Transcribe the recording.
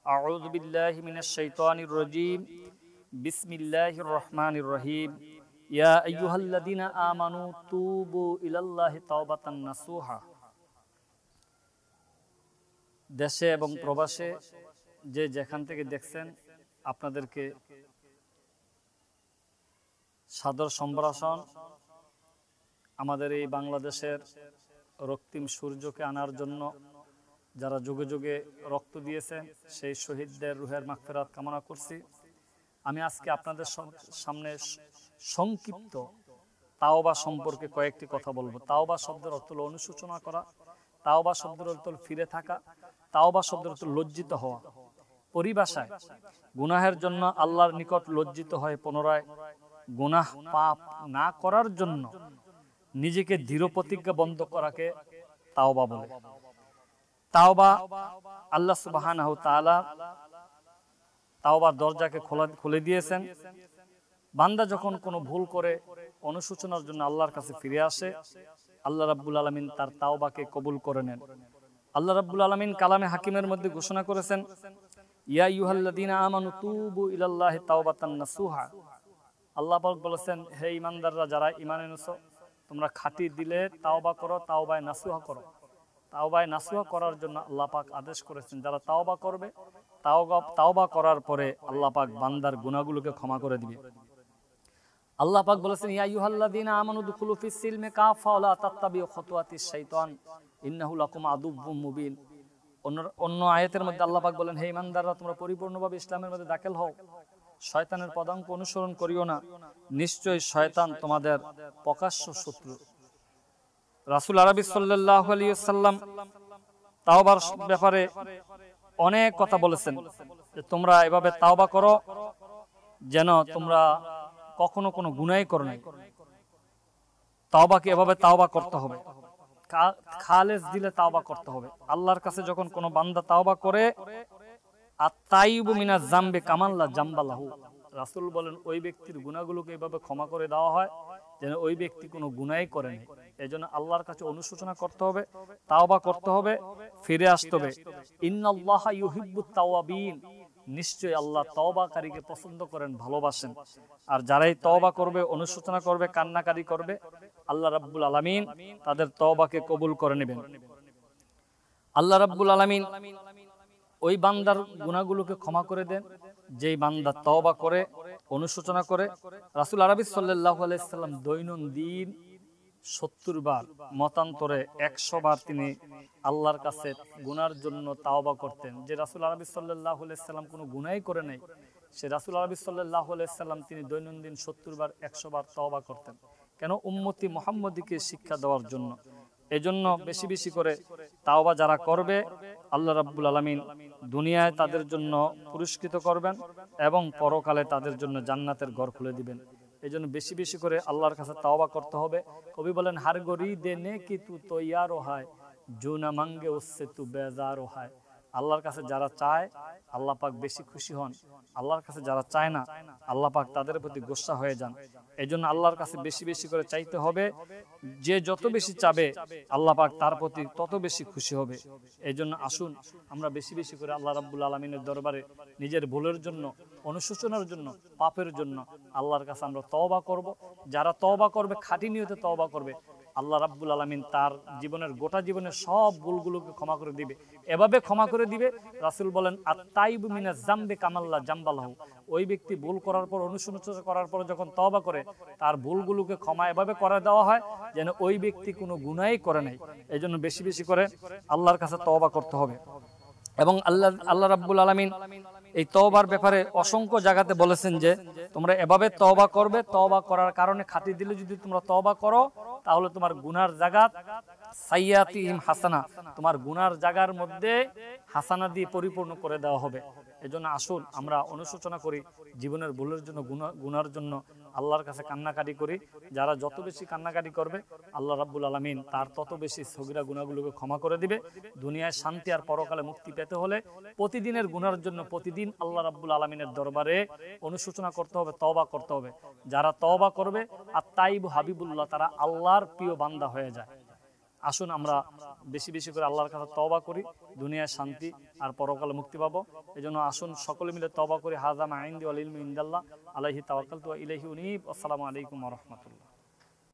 আউযু বিল্লাহি মিনাশ শাইতানির রাজীম। বিসমিল্লাহির রহমানির রহিম। ইয়া আইয়ুহাল্লাযীনা আমানু তুবু ইলাল্লাহি তাওবাতান নাসুহা। দেশে এবং প্রবাসে যে যেখান থেকে দেখছেন আপনাদেরকে সাদর সম্ভাষণ। আমাদের এই বাংলাদেশের রক্তিম সূর্যকে আনার জন্য যারা যুগে যুগে রক্ত দিয়েছেন সেই শহীদদের রুহের মাগফিরাত কামনা করছি। আমি আজকে আপনাদের সামনে সংক্ষিপ্ত তাওবা সম্পর্কে কয়েকটি কথা বলবো। তাওবা শব্দের অর্থ হলো অনুশোচনা করা, তাওবা শব্দের অর্থ হলো ফিরে থাকা, তাওবা শব্দের অর্থ লজ্জিত হওয়া। পরিভাষায় গুনাহের জন্য আল্লাহর নিকট লজ্জিত হয়ে পুনরায় গুনাহ পাপ না করার জন্য নিজেকে দৃঢ় প্রতিজ্ঞাবদ্ধ করাকে তাওবা বলে। তাওবা আল্লাহ সুবহানাহু ওয়া তাআলা তাওবার দরজাকে খুলে দিয়েছেন। বান্দা যখন কোনো ভুল করে অনুশোচনার জন্য আল্লাহর কাছে ফিরে আসে, আল্লাহ রাব্বুল আলামিন তার তাওবাকে কবুল করে নেন। আল্লাহ রাব্বুল আলামিন কালামে হাকিমের মধ্যে ঘোষণা করেছেন, ইয়া আইয়ুহাল্লাযীনা আমানু তুবু ইলাল্লাহি তাওবাতান নাসুহা। আল্লাহ পাক বলেছেন, হে ঈমানদাররা যারা ঈমান এনেছো, তোমরা খাঁটি দিলে তাওবা করো, তাওবায়ে নাসুহা করো। তাওবায়ে নাসুহা করার জন্য আল্লাহ পাক আদেশ করেছেন, যারা তাওবা করবে, তাওবা করার পরে আল্লাহ পাক বান্দার গুনাহগুলোকে ক্ষমা করে দিবে। আল্লাহ পাক বলেছেন, ইয়া আইয়ুহাল্লাযীনা আমানু দুখুলু ফিস সিলমি কাফা ওয়া লা তাত্তাবিউ খুতুওয়াতিশ শাইতান ইন্নাহু লাকুম আদুউম মুবিন। অন্য আয়াতের মধ্যে আল্লাহ পাক বলেন, হে ঈমানদাররা তোমরা পরিপূর্ণভাবে ইসলামের মধ্যে দাখিল হও, শয়তানের পদাঙ্ক অনুসরণ করিও না, নিশ্চয়ই শয়তান তোমাদের প্রকাশ্য শত্রু। রাসূল আরবি সাল্লাল্লাহু আলাইহি ওয়াসাল্লাম তাওবার ব্যাপারে অনেক কথা বলেছেন যে তোমরা এভাবে তাওবা করো যেন তোমরা কখনো কোনো গুনাহই করো না। তাওবাকে এভাবে তাওবা করতে হবে, খালেস দিলে তাওবা করতে হবে। আল্লাহর কাছে যখন কোনো বান্দা তাওবা করে, আত-তাইয়িবু মিনাজ যামবি কামান লা যামবা লাহু, রাসূল বলেন ওই ব্যক্তির গুনাহগুলোকে এভাবে ক্ষমা করে দেওয়া হয় যেন ওই ব্যক্তি কোনো গুনাহই করে নাই। এজন্য আল্লাহর কাছে অনুশোচনা করতে হবে, তাওবা করতে হবে, ফিরে আসতে হবে। ইন্নাল্লাহা ইউহিব্বুত তাওয়াবিন, নিশ্চয়ই আল্লাহ তওবাকারীকে পছন্দ করেন, ভালোবাসেন। আর যারাই তওবা করবে, অনুশোচনা করবে, কান্নাকারি করবে, আল্লাহ রাব্বুল আলামিন তাদের তওবাকে কবুল করে নেবেন। আল্লাহ রাব্বুল আলামিন ওই বান্দার গুনাহগুলোকে ক্ষমা করে দেন যেই বান্দা তওবা করে, অনুশোচনা করে। রাসূল আরবি সাল্লাল্লাহু আলাইহি সাল্লাম দৈনন্দিন 70 বার, মতান্তরে 100 বার তিনি আল্লাহর কাছে গুনার জন্য তাওবা করতেন। যে রাসূল আরবি সাল্লাল্লাহু আলাইহি সাল্লাম কোনো গুনাহই করে নাই, সে রাসূল আরবি সাল্লাল্লাহু আলাইহি সাল্লাম তিনি দৈনন্দিন 70 বার 100 বার তাওবা করতেন। কেন? উম্মতি মুহাম্মদীকে শিক্ষা দেওয়ার জন্য। এজন্য বেশি বেশি করে তাওবা যারা করবে, আল্লাহ রাব্বুল আলামিন দুনিয়ায় তাদের জন্য পুরস্কৃত করবেন এবং পরকালে তাদের জন্য জান্নাতের ঘর খুলে দিবেন। এজন্য বেশি বেশি করে আল্লাহর কাছে তাওবা করতে হবে। কবি বলেন, হার গরি দেনে কি তু তৈয়ার হয়, জো না মাঙ্গে উসসে তু বেজার হয়। আল্লাহর কাছে যারা চায় আল্লাহ পাক বেশি খুশি হন, আল্লাহর কাছে যারা চায় না আল্লাহ পাক তাদের প্রতি গোসা হয়ে যান। এজন্য আল্লাহর কাছে বেশি বেশি করে চাইতে হবে। যে যত বেশি চাবে আল্লাহ পাক তার প্রতি তত বেশি খুশি হবে। এজন্য আসুন আমরা বেশি বেশি করে আল্লাহ রাব্বুল আলামিনের দরবারে নিজের ভুলের জন্য, অনুশোচনার জন্য, পাপের জন্য আল্লাহর কাছে আমরা তওবা করব। যারা তওবা করবে, খাঁটি নিয়তে তওবা করবে, আল্লাহ রাব্বুল আলামিন তার জীবনের গোটা জীবনের সব ভুলগুলোকে ক্ষমা করে দিবে। এভাবে ক্ষমা করে দিবে, রাসূল বলেন, আত-তাইয়িবু মিনাজ যামবি কামান লা যামবা লাহু। ওই ব্যক্তি ভুল করার পর, অনুশোচনা করার পর যখন তওবা করে, তার ভুলগুলোকে ক্ষমা এভাবে করে দেওয়া হয় যেন ওই ব্যক্তি কোনো গুনাহই করে নাই। এজন্য বেশি বেশি করে আল্লাহর কাছে তওবা করতে হবে। এবং আল্লাহ রাব্বুল আলামিন এই তওবার ব্যাপারে অসংখ্য জায়গাতে বলেছেন যে তোমরা এভাবে তওবা করবে, তওবা করার কারণে খাঁটি দিলে যদি তোমরা তওবা করো তাহলে তোমার গুনার জায়গা সাইয়াতিহিম হাসানা, তোমার গুনার জায়গার মধ্যে হাসানা দিয়ে পরিপূর্ণ করে দেওয়া হবে। এজন্য আসুন আমরা অনুশোচনা করি, জীবনের ভুলের জন্য, গুনার জন্য আল্লাহর কাছে কান্নাকাটি করি। যারা যত বেশি কান্নাকাটি করবে আল্লাহ রাব্বুল আলামিন তার তত বেশি সগীরা গুনাহগুলোকে ক্ষমা করে দিবে। দুনিয়ায় শান্তি আর পরকালে মুক্তি পেতে হলে প্রতিদিনের গুনার জন্য প্রতিদিন আল্লাহ রাব্বুল আলামিনের দরবারে অনুশোচনা করতে হবে, তওবা করতে হবে। যারা তওবা করবে, আর তাইবু হাবিবুল্লাহ, তারা আল্লাহর প্রিয় বান্দা হয়ে যায়। আসুন আমরা বেশি বেশি করে আল্লাহর কাছে তওবা করি, দুনিয়ায় শান্তি আর পরকালে মুক্তি পাবো। এই জন্য আসুন সকলে মিলে তওবা করি। হাযা মা ইনদি ওয়াল ইলমু ইনদাল্লাহ, আলাইহি তাওয়াক্কালতু ওয়া ইলাইহি উনীব। আসসালামু আলাইকুম ওয়া রাহমাতুল্লাহ।